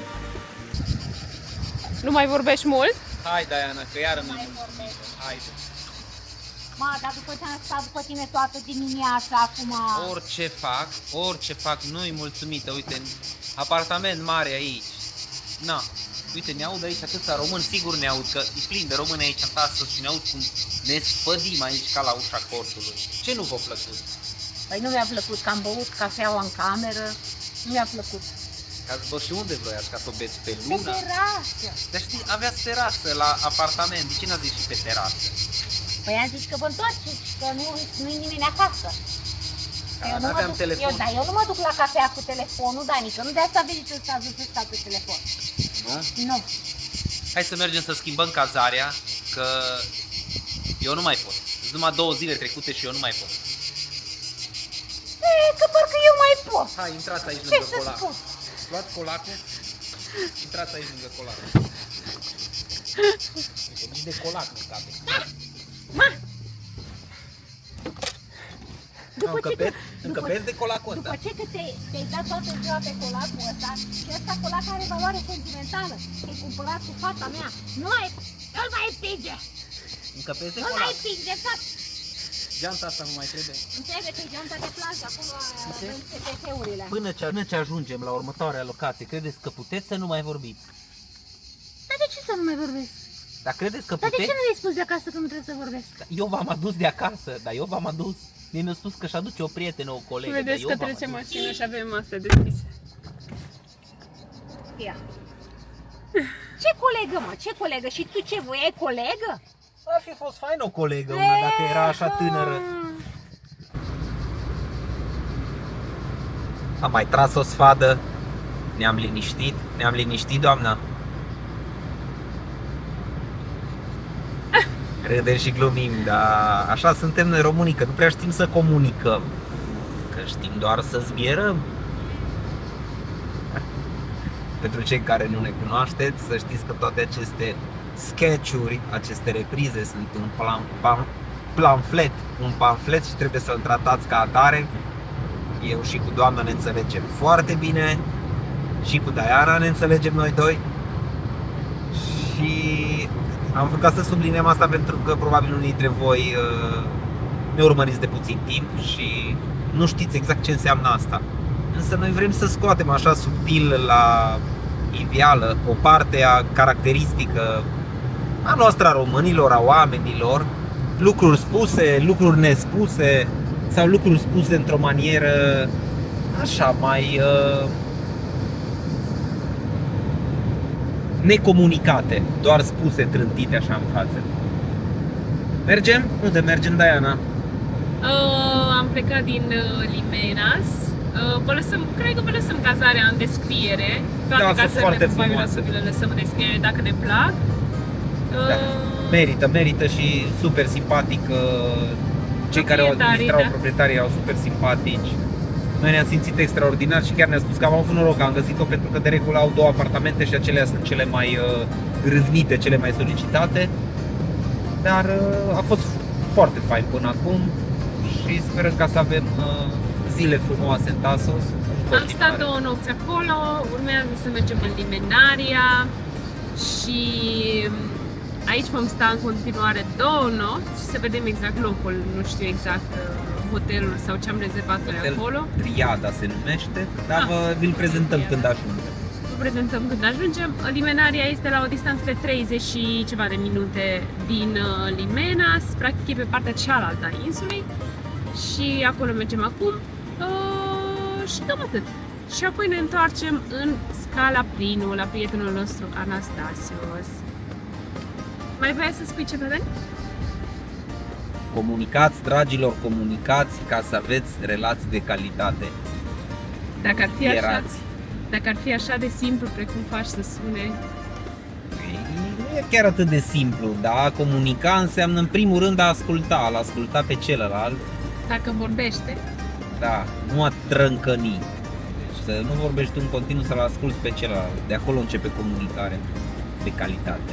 Nu mai vorbești mult? Hai, Diana, că iară nu mulțumit. Haide. Ma, dar după ce am stat după tine toată dimineața, acum... Orice fac, nu-i mulțumită. Uite, apartament mare aici. Na, uite, ne aud aici atâția români, sigur ne aud, că e plin de români aici în tasă și ne aud cum ne spădim aici ca la ușa cortului. Ce nu v-a plăcut? Păi nu mi-a plăcut că am băut cafeaua în cameră, nu mi-a plăcut. Ați vă și unde vroiați, ca să o beți pe Pe lună? terasă. Dar știi, aveați terasă la apartament, de ce n-ați zis și pe terasă? Păi am zis că vă întoarceți, că nu-i nimeni acasă. Da, n-aveam telefon. Eu nu mă duc la cafea cu telefonul, Danica, nu de asta veniți să stați să stați pe telefon. Nu? Nu. Hai să mergem să schimbăm cazarea, că eu nu mai pot. Sunt numai 2 zile trecute și eu nu mai pot. E, că parcă eu mai pot. Hai, intrați aici Ce lângă să colac. spun? Luați colacul. Intrați aici lângă colac. Uite, nici de colac nu scape. Ma! Încăpeți de colacul ăsta. După ce că te-ai dat toată ziua pe colacul ăsta, și ăsta colac are valoare sentimentală, te-ai cumpărat cu fata mea, nu-l mai împinge! Încăpeți de Nu-l mai colac. împinge, fac! Geanta asta nu mai trebuie. Înțelege că e geanta de plajă, acolo avem CTF-urile. Până ce ajungem la următoarea locație, credeți că puteți să nu mai vorbiți? Dar de ce să nu mai vorbesc? Dar credeți că Dar de puteți? ce nu mi-ai spus de acasă că nu trebuie să vorbesc? Eu v-am adus de acasă, dar eu v-am adus. Mie mi-a spus că și aduce o prietenă, o colegă. Vedeți dar că eu v-am trece adus. mașina și avem astea deschise. Ia. Ce colegă, mă? Ce colegă? Și tu ce voiai, colegă? Ar fi fost fain o colegă, una, dacă era așa tânără. Am mai tras o sfadă, ne-am liniștit, doamna. Râdem și glumim, dar așa suntem noi românii, că nu prea știm să comunicăm, că știm doar să zbierăm. Pentru cei care nu ne cunoașteți, să știți că toate aceste sketch-uri, aceste reprize sunt un pamflet și trebuie să-l tratați ca atare. Eu și cu doamna ne înțelegem foarte bine, și cu Diana ne înțelegem noi doi. Și am vrut ca să subliniem asta pentru că probabil unii dintre voi ne urmăriți de puțin timp și nu știți exact ce înseamnă asta. Însă noi vrem să scoatem așa subtil la iveală o parte caracteristică a noastră, a românilor, a oamenilor, lucruri spuse, lucruri nespuse sau lucruri spuse într-o manieră așa mai necomunicate, doar spuse, trântite așa în față. Mergem? Unde mergem, Diana? Am plecat din Limenas. Cred că vă lăsăm cazarea în descriere. Toate Da, sunt casele foarte probabil o să frumoase. vi le lăsăm în descriere dacă ne plac. Da. Merită și super simpatic. Cei care o administrau, da. proprietarii, erau super simpatici. Noi ne-am simțit extraordinar și chiar ne-a spus că am avut noroc, am găsit-o pentru că de regulă au 2 apartamente și acelea sunt cele mai râvnite, cele mai solicitate. Dar a fost foarte fain până acum și sperăm ca să avem zile frumoase în Tasos. Am stat 2 nopți acolo, urmează să mergem în Limenaria și aici vom sta în continuare 2 nopți, să vedem exact locul, nu știu exact hotelul sau ce am rezervat noi acolo. Triada se numește, dar vi-l prezentăm când ajungem. Vă prezentăm când ajungem. Limenaria este la o distanță de 30 și ceva de minute din Limenas, practic e pe partea cealaltă a insulei și acolo mergem acum și cam atât. Și apoi ne întoarcem în Scala Prinu, la prietenul nostru Anastasios. Mai vrei să spui ceva, Dani? Comunicați, dragilor, comunicați ca să aveți relații de calitate. Dacă ar fi așa de simplu precum faci să sune. Nu e chiar atât de simplu, da? Comunica înseamnă în primul rând a asculta pe celălalt. Dacă vorbește. Da, nu a trâncăni. Deci să nu vorbești tu în continuu, să-l asculți pe celălalt. De acolo începe comunicarea de calitate.